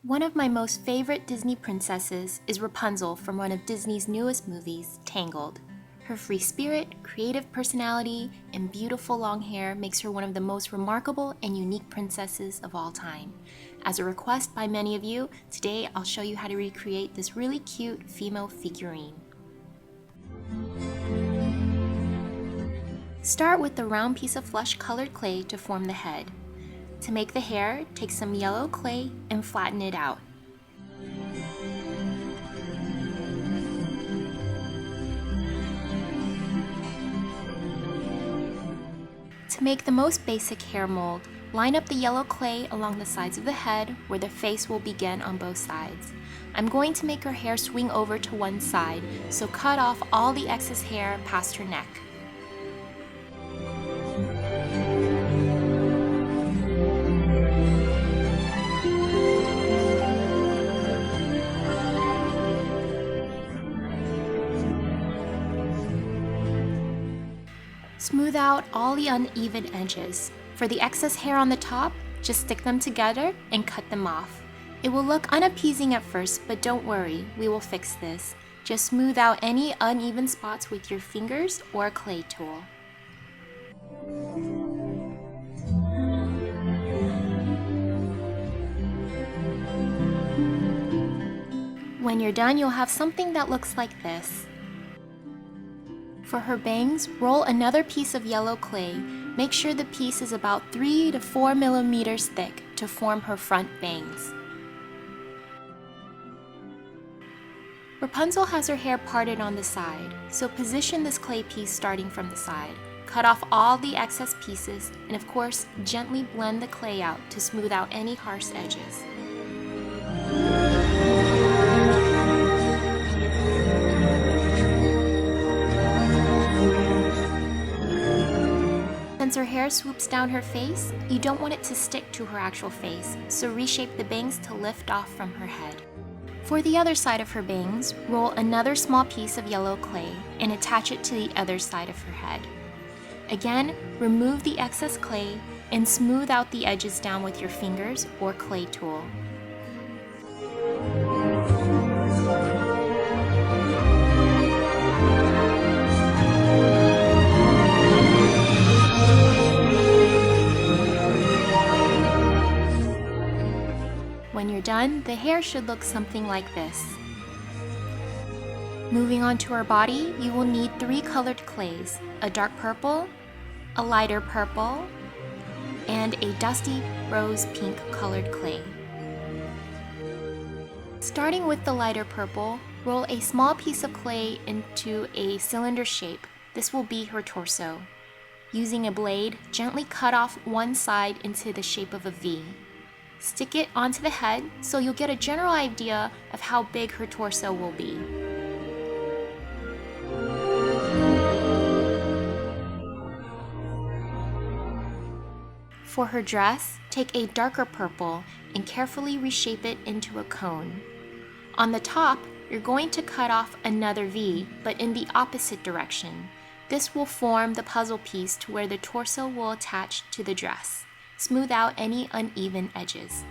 One of my most favorite Disney princesses is Rapunzel from one of Disney's newest movies, Tangled. Her free spirit, creative personality, and beautiful long hair makes her one of the most remarkable and unique princesses of all time. As a request by many of you, today I'll show you how to recreate this really cute female figurine. Start with the round piece of flesh colored clay to form the head. To make the hair, take some yellow clay and flatten it out. To make the most basic hair mold, line up the yellow clay along the sides of the head where the face will begin on both sides. I'm going to make her hair swing over to one side, so cut off all the excess hair past her neck. Smooth out all the uneven edges. For the excess hair on the top, just stick them together and cut them off. It will look unappeasing at first, but don't worry, we will fix this. Just smooth out any uneven spots with your fingers or a clay tool. When you're done, you'll have something that looks like this. For her bangs, roll another piece of yellow clay. Make sure the piece is about 3 to 4 millimeters thick to form her front bangs. Rapunzel has her hair parted on the side, so position this clay piece starting from the side. Cut off all the excess pieces, and of course, gently blend the clay out to smooth out any harsh edges. Since her hair swoops down her face, you don't want it to stick to her actual face, so reshape the bangs to lift off from her head. For the other side of her bangs, roll another small piece of yellow clay and attach it to the other side of her head. Again, remove the excess clay and smooth out the edges down with your fingers or clay tool. When you're done, the hair should look something like this. Moving on to her body, you will need 3 colored clays, a dark purple, a lighter purple, and a dusty rose pink colored clay. Starting with the lighter purple, roll a small piece of clay into a cylinder shape. This will be her torso. Using a blade, gently cut off one side into the shape of a V. Stick it onto the head so you'll get a general idea of how big her torso will be. For her dress, take a darker purple and carefully reshape it into a cone. On the top, you're going to cut off another V, but in the opposite direction. This will form the puzzle piece to where the torso will attach to the dress. Smooth out any uneven edges.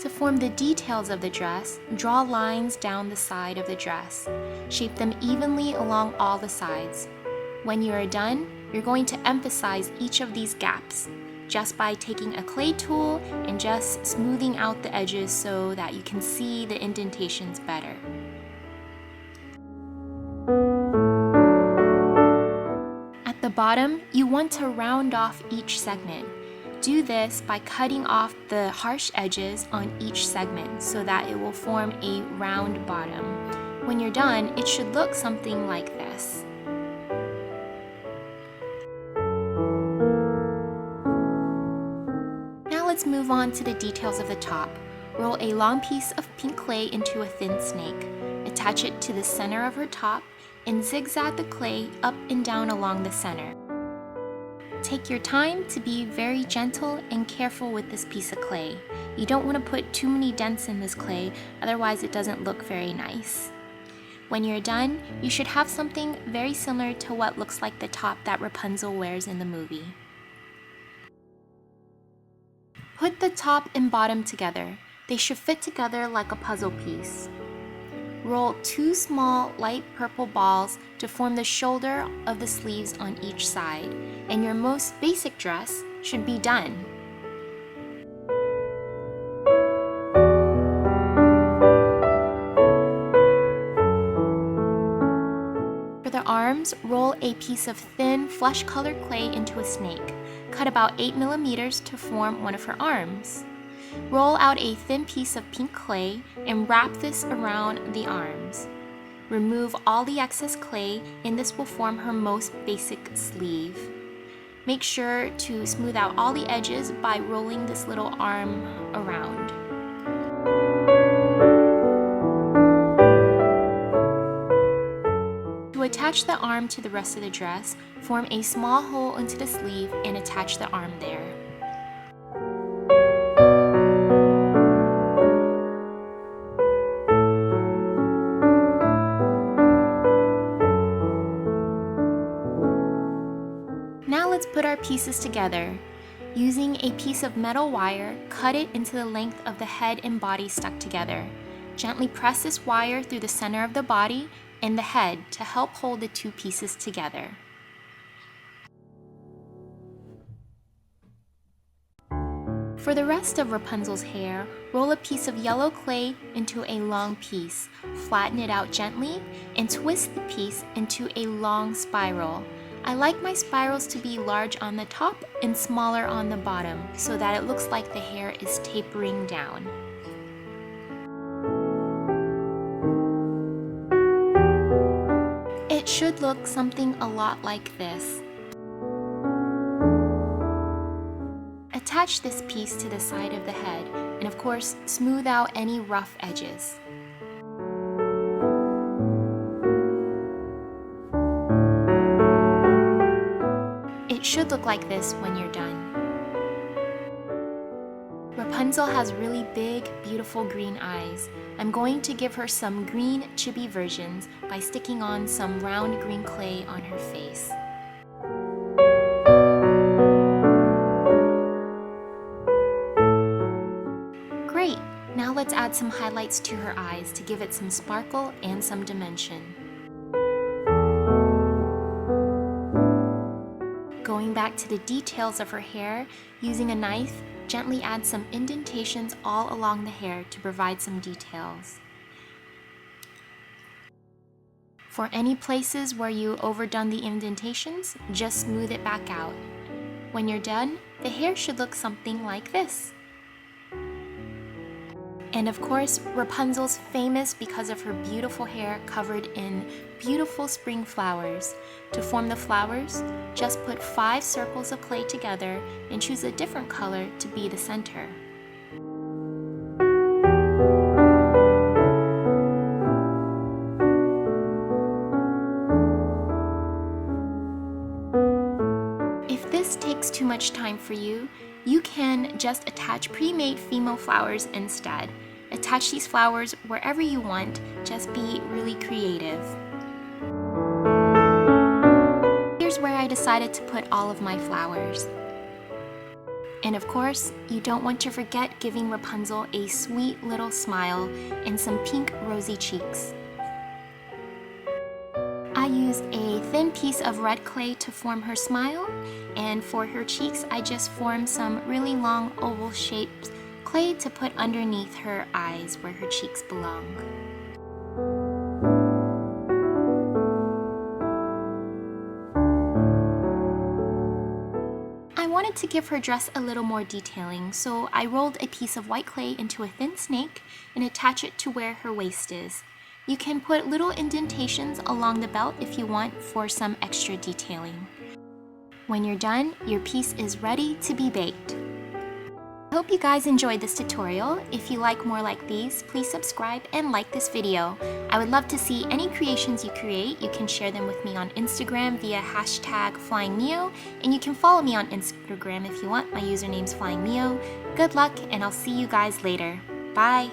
To form the details of the dress, draw lines down the side of the dress. Shape them evenly along all the sides. When you are done, you're going to emphasize each of these gaps just by taking a clay tool and just smoothing out the edges so that you can see the indentations better. At the bottom, you want to round off each segment. Do this by cutting off the harsh edges on each segment so that it will form a round bottom. When you're done, it should look something like this. Now let's move on to the details of the top. Roll a long piece of pink clay into a thin snake. Attach it to the center of her top and zigzag the clay up and down along the center. Take your time to be very gentle and careful with this piece of clay. You don't want to put too many dents in this clay, otherwise it doesn't look very nice. When you're done, you should have something very similar to what looks like the top that Rapunzel wears in the movie. Put the top and bottom together. They should fit together like a puzzle piece. Roll 2 small light purple balls to form the shoulder of the sleeves on each side, and your most basic dress should be done. For the arms, roll a piece of thin, flesh-colored clay into a snake. Cut about 8 millimeters to form one of her arms. Roll out a thin piece of pink clay and wrap this around the arms. Remove all the excess clay and this will form her most basic sleeve. Make sure to smooth out all the edges by rolling this little arm around. To attach the arm to the rest of the dress, form a small hole into the sleeve and attach the arm there. Now let's put our pieces together. Using a piece of metal wire, cut it into the length of the head and body stuck together. Gently press this wire through the center of the body and the head to help hold the 2 pieces together. For the rest of Rapunzel's hair, roll a piece of yellow clay into a long piece, flatten it out gently, and twist the piece into a long spiral. I like my spirals to be large on the top and smaller on the bottom so that it looks like the hair is tapering down. It should look something a lot like this. Attach this piece to the side of the head and of course smooth out any rough edges. It should look like this when you're done. Rapunzel has really big, beautiful green eyes. I'm going to give her some green chibi versions by sticking on some round green clay on her face. Great! Now let's add some highlights to her eyes to give it some sparkle and some dimension. Going back to the details of her hair, using a knife, gently add some indentations all along the hair to provide some details. For any places where you overdone the indentations, just smooth it back out. When you're done, the hair should look something like this. And of course, Rapunzel's famous because of her beautiful hair covered in beautiful spring flowers. To form the flowers, just put 5 circles of clay together and choose a different color to be the center. If this takes too much time for you, you can just attach pre-made female flowers instead. Attach these flowers wherever you want, just be really creative. Here's where I decided to put all of my flowers. And of course, you don't want to forget giving Rapunzel a sweet little smile and some pink rosy cheeks. I used a thin piece of red clay to form her smile, and for her cheeks I just formed some really long oval shaped clay to put underneath her eyes where her cheeks belong. I wanted to give her dress a little more detailing, so I rolled a piece of white clay into a thin snake and attach it to where her waist is. You can put little indentations along the belt if you want for some extra detailing. When you're done, your piece is ready to be baked. I hope you guys enjoyed this tutorial. If you like more like these, please subscribe and like this video. I would love to see any creations you create. You can share them with me on Instagram via #FlyingMio, and you can follow me on Instagram if you want. My username's FlyingMio. Good luck, and I'll see you guys later. Bye!